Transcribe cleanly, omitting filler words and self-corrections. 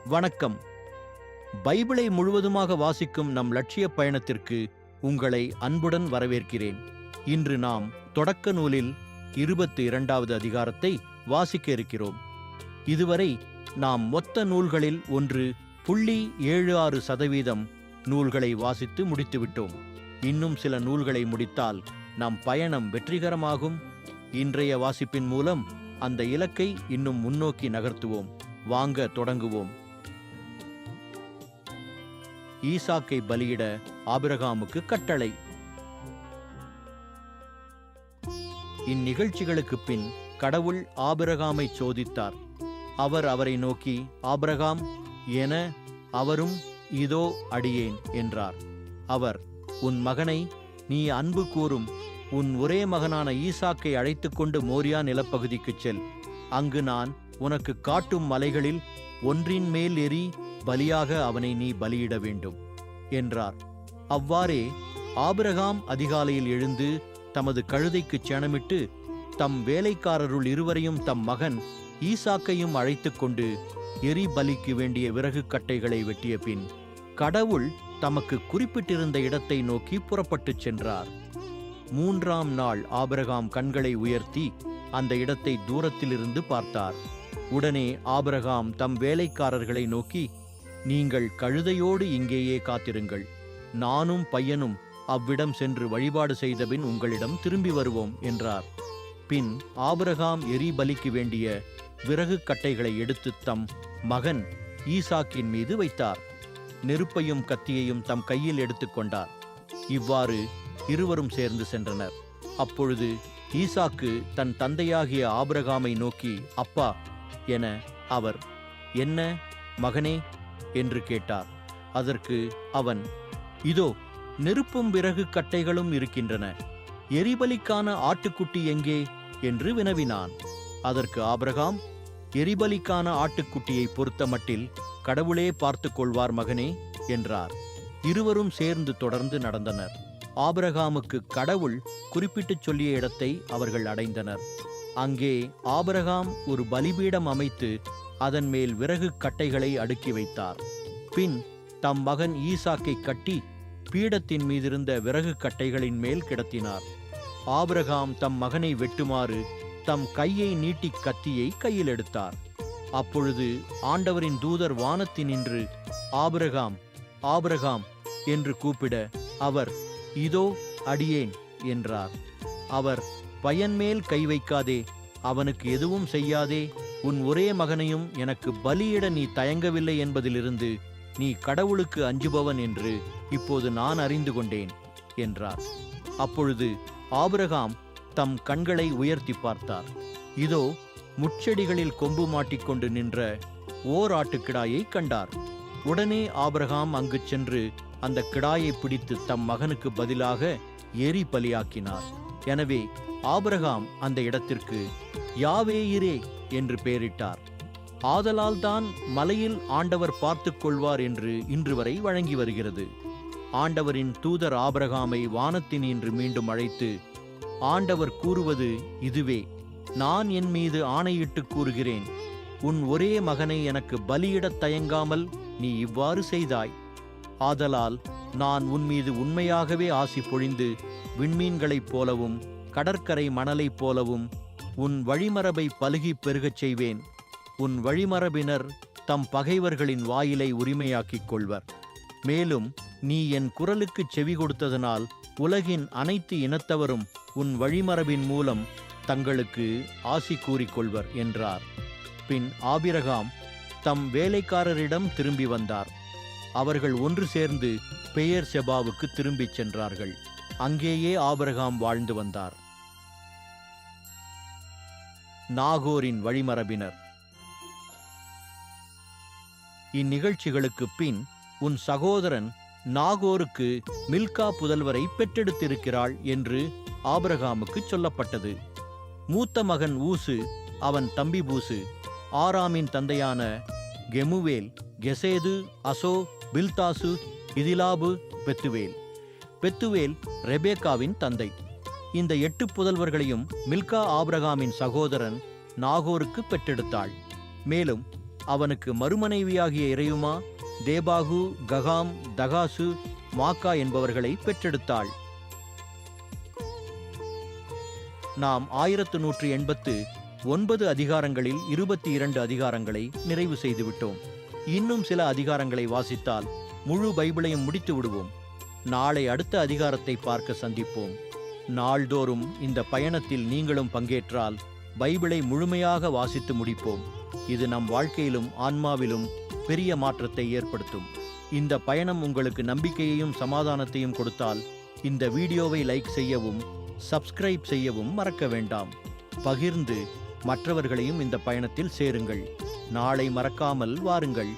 வணக்கம். பைபிளை முழுவதுமாக வாசிக்கும் நம் லட்சிய பயணத்திற்கு உங்களை அன்புடன் வரவேற்கிறேன். இன்று நாம் தொடக்க நூலில் 22வது அதிகாரத்தை வாசிக்க இருக்கிறோம். இதுவரை நாம் மொத்த நூல்களில் 1.76% நூல்களை வாசித்து முடித்துவிட்டோம். இன்னும் சில நூல்களை முடித்தால் நம் பயணம் வெற்றிகரமாகும். இன்றைய வாசிப்பின் மூலம் அந்த இலக்கை இன்னும் முன்னோக்கி நகர்த்துவோம். வாங்க தொடங்குவோம். ஈசாக்கை பலியிட ஆபிரகாமுக்கு கட்டளை. இந்நிகழ்ச்சிகளுக்கு பின் கடவுள் ஆபிரகாமை சோதித்தார். அவர் அவரை நோக்கி, ஆபிரகாம் என, அவரும் இதோ அடியேன் என்றார். அவர், உன் மகனை, நீ அன்பு கூறும் உன் ஒரே மகனான ஈசாக்கை அழைத்துக்கொண்டு மோரியா நிலப்பகுதிக்குச் செல். அங்கு நான் உனக்கு காட்டும் மலைகளில் ஒன்றின் மேல் ஏறி பலியாக அவனை நீ பலியிட வேண்டும் என்றார். அவ்வாறே ஆபிரகாம் அதிகாலையில் எழுந்து தமது கழுதைக்கு சேணமிட்டு தம் வேலைக்காரருள் இருவரையும் தம் மகன் ஈசாக்கையும் அழைத்துக் கொண்டு எரி பலிக்கு வேண்டிய விறகு கட்டைகளை வெட்டிய பின் கடவுள் தமக்கு குறிப்பிட்டிருந்த இடத்தை நோக்கி புறப்பட்டுச் சென்றார். 3ஆம் நாள் ஆபிரகாம் கண்களை உயர்த்தி அந்த இடத்தை தூரத்திலிருந்து பார்த்தார். உடனே ஆபிரகாம் தம் வேலைக்காரர்களை நோக்கி, நீங்கள் கழுதையோடு இங்கேயே காத்திருங்கள், நானும் பையனும் அவ்விடம் சென்று வழிபாடு செய்தபின் உங்களிடம் திரும்பி வருவோம் என்றார். பின் ஆபிரகாம் எரி பலிக்கு வேண்டிய விறகு கட்டைகளை எடுத்து தம் மகன் ஈசாக்கின் மீது வைத்தார். நெருப்பையும் கத்தியையும் தம் கையில் எடுத்துக்கொண்டார். இவ்வாறு இருவரும் சேர்ந்து சென்றனர். அப்பொழுது ஈசாக்கு தன் தந்தையாகிய ஆபிரகாமை நோக்கி, அப்பா என, அவர், என்ன மகனே என்று கேட்டார். அதற்கு அவன், இதோ நெருப்பும் விறகு கட்டைகளும் இருக்கின்றன, எரிபலிக்கான ஆட்டுக்குட்டி எங்கே என்று வினவினான். அதற்கு ஆபிரகாம், எரிபலிக்கான ஆட்டுக்குட்டியை பொறுத்த மட்டில் கடவுளே பார்த்து கொள்வார் மகனே என்றார். இருவரும் சேர்ந்து தொடர்ந்து நடந்தனர். ஆபிரகாமுக்கு கடவுள் குறிப்பிட்டுச் சொல்லிய இடத்தை அவர்கள் அடைந்தனர். அங்கே ஆபிரகாம் ஒரு பலிபீடம் அமைத்து அதன் மேல் விறகு கட்டைகளை அடுக்கி வைத்தார். பின் தம் மகன் ஈசாக்கை கட்டி பீடத்தின் மீதிருந்த விறகு கட்டைகளின் மேல் கிடத்தினார். ஆபிரகாம் தம் மகனை வெட்டுமாறு தம் கையை நீட்டி கத்தியை கையில் எடுத்தார். அப்பொழுது ஆண்டவரின் தூதர் வானத்தினின்று ஆபிரகாம், ஆபிரகாம் என்று கூப்பிட அவர், இதோ அடியேன் என்றார். அவர், பையன்மேல் கை வைக்காதே, அவனுக்கு எதுவும் செய்யாதே, உன் ஒரே மகனையும் எனக்கு பலியிட நீ தயங்கவில்லை என்பதிலிருந்து நீ கடவுளுக்கு அஞ்சுபவன் என்று இப்போது நான் அறிந்து கொண்டேன் என்றார். அப்பொழுது ஆபிரகாம் தம் கண்களை உயர்த்தி பார்த்தார். இதோ முட்செடிகளில் கொம்பு மாட்டிக்கொண்டு நின்ற ஓர் ஆட்டுக்கிடாயை கண்டார். உடனே ஆபிரகாம் அங்கு சென்று அந்த கிடாயை பிடித்து தம் மகனுக்கு பதிலாக எரி பலியாக்கினார். எனவே ஆபிரகாம் அந்த இடத்திற்கு யாவேயிரே என்று பெயரிட்டார். ஆதலால் தான் மலையில் ஆண்டவர் பார்த்துக் கொள்வார் என்று இன்று வரை வழங்கி வருகிறது. ஆண்டவரின் தூதர் ஆபிரகாமை வானத்தினின்று மீண்டும் அழைத்து, ஆண்டவர் கூறுவது இதுவே, நான் என் மீது ஆணையிட்டு கூறுகிறேன், உன் ஒரே மகனை எனக்கு பலியிடத் தயங்காமல் நீ இவ்வாறு செய்தாய். ஆதலால் நான் உன் மீது உண்மையாகவே ஆசி பொழிந்து விண்மீன்களைப் போலவும் கடற்கரை மணலைப் போலவும் உன் வழிமரபை பலுகிப் பெருகச் செய்வேன். உன் வழிமரபினர் தம் பகைவர்களின் வாயிலை உரிமையாக்கிக் கொள்வர். மேலும் நீ என் குரலுக்குச் செவி கொடுத்ததனால் உலகின் அனைத்து இனத்தவரும் உன் வழிமரபின் மூலம் தங்களுக்கு ஆசி கூறிக்கொள்வர் என்றார். பின் ஆபிரகாம் தம் வேலைக்காரரிடம் திரும்பி வந்தார். அவர்கள் ஒன்று சேர்ந்து பெயர் செபாவுக்கு திரும்பிச் சென்றார்கள். அங்கேயே ஆபிரகாம் வாழ்ந்து வந்தார். நாகோரின் வழிமரபினர். இந்நிகழ்ச்சிகளுக்கு பின் உன் சகோதரன் நாகோருக்கு மில்கா புதல்வரை பெற்றெடுத்திருக்கிறாள் என்று ஆபிரகாமுக்கு சொல்லப்பட்டது. மூத்த மகன் ஊசு அவன் தம்பி பூசு, ஆராமின் தந்தையான கெமுவேல், கெசேது, அசோ, பில்தாசு, இதிலாபு, பெத்துவேல். பெத்துவேல் ரெபேக்காவின் தந்தை. இந்த 8 புதல்வர்களையும் மில்கா ஆபிரகாமின் சகோதரன் நாகோருக்கு பெற்றெடுத்தாள். மேலும் அவனுக்கு மறுமனைவியாகிய இறையுமா தேபாகு, ககாம், தகாசு, மாக்கா என்பவர்களை பெற்றெடுத்தாள். நாம் 1189 அதிகாரங்களில் 22 அதிகாரங்களை நிறைவு செய்துவிட்டோம். இன்னும் சில அதிகாரங்களை வாசித்தால் முழு பைபிளையும் முடித்து விடுவோம். நாளை அடுத்த அதிகாரத்தை பார்க்க சந்திப்போம். நாள்தோறும் இந்த பயணத்தில் நீங்களும் பங்கேற்றால் பைபிளை முழுமையாக வாசித்து முடிப்போம். இது நம் வாழ்க்கையிலும் ஆன்மாவிலும் பெரிய மாற்றத்தை ஏற்படுத்தும். இந்த பயணம் உங்களுக்கு நம்பிக்கையையும் சமாதானத்தையும் கொடுத்தால் இந்த வீடியோவை லைக் செய்யவும் சப்ஸ்கிரைப் செய்யவும் மறக்க வேண்டாம். பகிர்ந்து மற்றவர்களையும் இந்த பயணத்தில் சேருங்கள். நாளை மறக்காமல் வாருங்கள்.